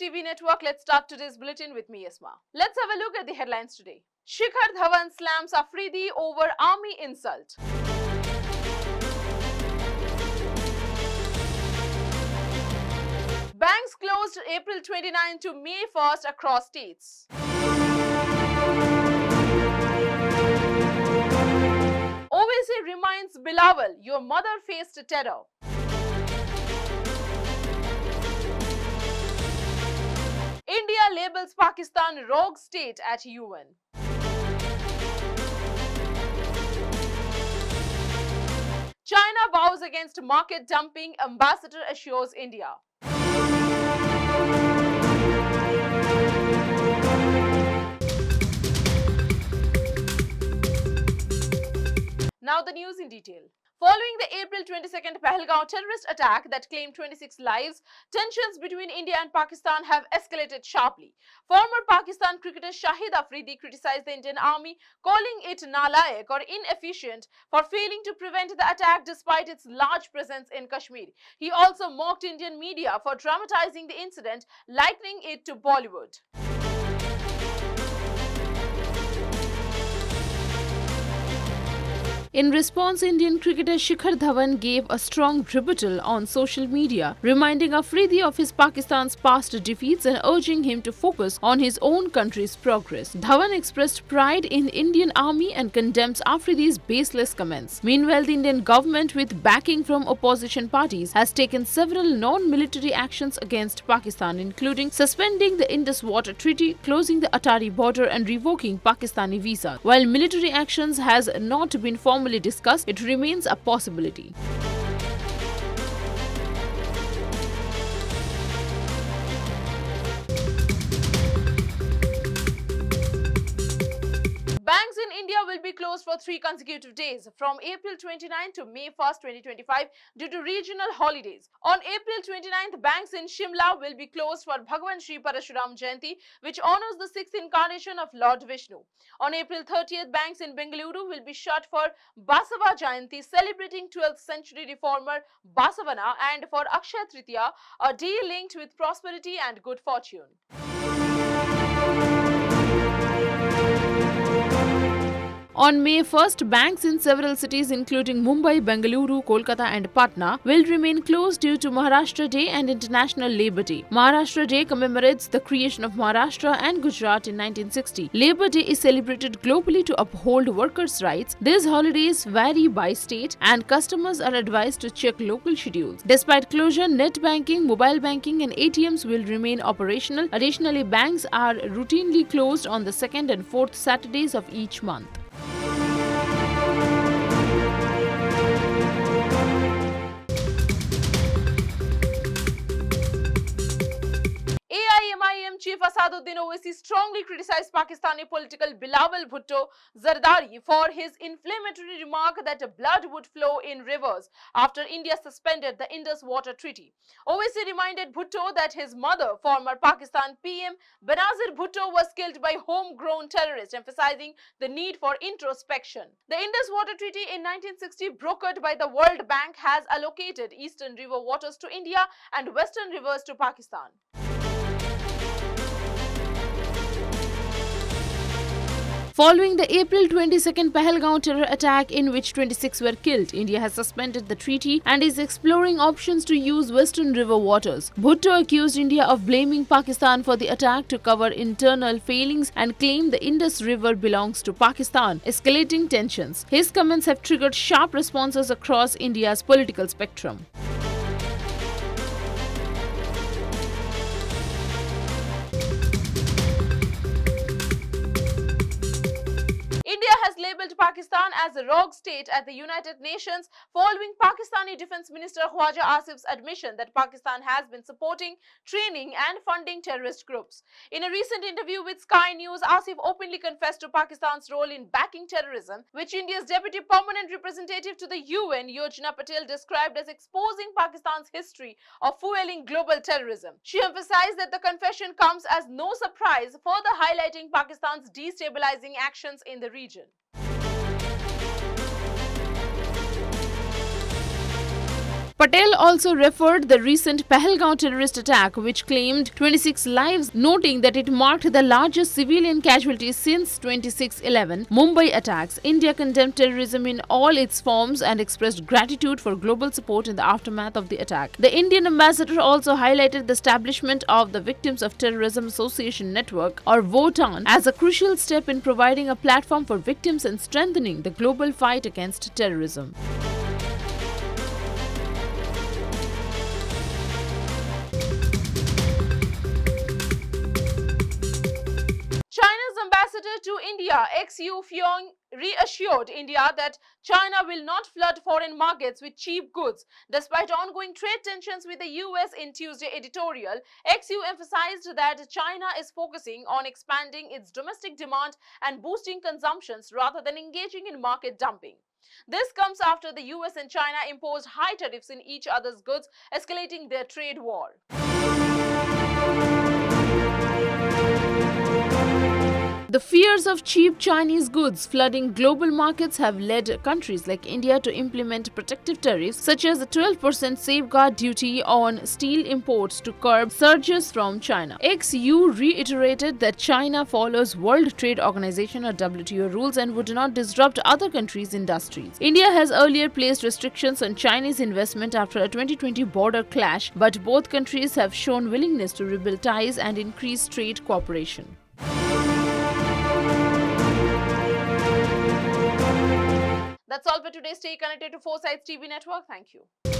TV network. Let's start today's bulletin with me, Yasma. Let's have a look at the headlines today. Shikhar Dhavan slams Afridi over army insult. Banks closed April 29 to May 1st across states. Owaisi reminds Bilaval, your mother faced terror. India labels Pakistan rogue state at UN. China vows against market dumping, ambassador assures India. Now the news in detail. Following the April 22nd Pahalgaon terrorist attack that claimed 26 lives, tensions between India and Pakistan have escalated sharply. Former Pakistan cricketer Shahid Afridi criticized the Indian army, calling it nalayak or inefficient for failing to prevent the attack despite its large presence in Kashmir. He also mocked Indian media for dramatizing the incident, likening it to Bollywood. In response, Indian cricketer Shikhar Dhavan gave a strong rebuttal on social media, reminding Afridi of his Pakistan's past defeats and urging him to focus on his own country's progress. Dhawan expressed pride in the Indian army and condemns Afridi's baseless comments. Meanwhile, the Indian government, with backing from opposition parties, has taken several non-military actions against Pakistan, including suspending the Indus Water Treaty, closing the Atari border and revoking Pakistani visas. While military actions has not been formally discussed, it remains a possibility. Banks in India will be closed for 3 consecutive days from April 29 to May 1st, 2025 due to regional holidays. On April 29th, banks in Shimla will be closed for Bhagwan Shri Parashuram Jayanti, which honors the 6th incarnation of Lord Vishnu. On April 30th, banks in Bengaluru will be shut for Basava Jayanti, celebrating 12th century reformer Basavana, and for Akshaya Tritiya, a day linked with prosperity and good fortune. On May 1st, banks in several cities including Mumbai, Bengaluru, Kolkata and Patna will remain closed due to Maharashtra Day and International Labour Day. Maharashtra Day commemorates the creation of Maharashtra and Gujarat in 1960. Labour Day is celebrated globally to uphold workers' rights. These holidays vary by state and customers are advised to check local schedules. Despite closure, net banking, mobile banking and ATMs will remain operational. Additionally, banks are routinely closed on the 2nd and 4th Saturdays of each month. AIMIM chief Asaduddin Owaisi strongly criticized Pakistani political Bilaval Bhutto Zardari for his inflammatory remark that blood would flow in rivers after India suspended the Indus Water Treaty. Owaisi reminded Bhutto that his mother, former Pakistan PM Benazir Bhutto, was killed by homegrown terrorists, emphasizing the need for introspection. The Indus Water Treaty in 1960, brokered by the World Bank, has allocated eastern river waters to India and western rivers to Pakistan. Following the April 22nd Pahalgaon terror attack in which 26 were killed, India has suspended the treaty and is exploring options to use western river waters. Bhutto accused India of blaming Pakistan for the attack to cover internal failings and claimed the Indus River belongs to Pakistan, escalating tensions. His comments have triggered sharp responses across India's political spectrum. India has labelled Pakistan as a rogue state at the United Nations following Pakistani Defence Minister Khwaja Asif's admission that Pakistan has been supporting, training and funding terrorist groups. In a recent interview with Sky News, Asif openly confessed to Pakistan's role in backing terrorism, which India's Deputy Permanent Representative to the UN, Yojana Patel, described as exposing Pakistan's history of fueling global terrorism. She emphasized that the confession comes as no surprise, further highlighting Pakistan's destabilizing actions in the region. Patel also referred the recent Pahalgaon terrorist attack, which claimed 26 lives, noting that it marked the largest civilian casualties since 26/11 Mumbai attacks. India condemned terrorism in all its forms and expressed gratitude for global support in the aftermath of the attack. The Indian ambassador also highlighted the establishment of the Victims of Terrorism Association Network, or VOTAN, as a crucial step in providing a platform for victims and strengthening the global fight against terrorism. China's ambassador to India, ex-Yu Fiong, reassured India that China will not flood foreign markets with cheap goods. Despite ongoing trade tensions with the US in Tuesday editorial, ex-Yu emphasized that China is focusing on expanding its domestic demand and boosting consumptions rather than engaging in market dumping. This comes after the US and China imposed high tariffs in each other's goods, escalating their trade war. The fears of cheap Chinese goods flooding global markets have led countries like India to implement protective tariffs such as a 12% safeguard duty on steel imports to curb surges from China. Ex-EU reiterated that China follows World Trade Organization or WTO rules and would not disrupt other countries' industries. India has earlier placed restrictions on Chinese investment after a 2020 border clash, but both countries have shown willingness to rebuild ties and increase trade cooperation. That's all for today. Stay connected to Foresights TV Network. Thank you.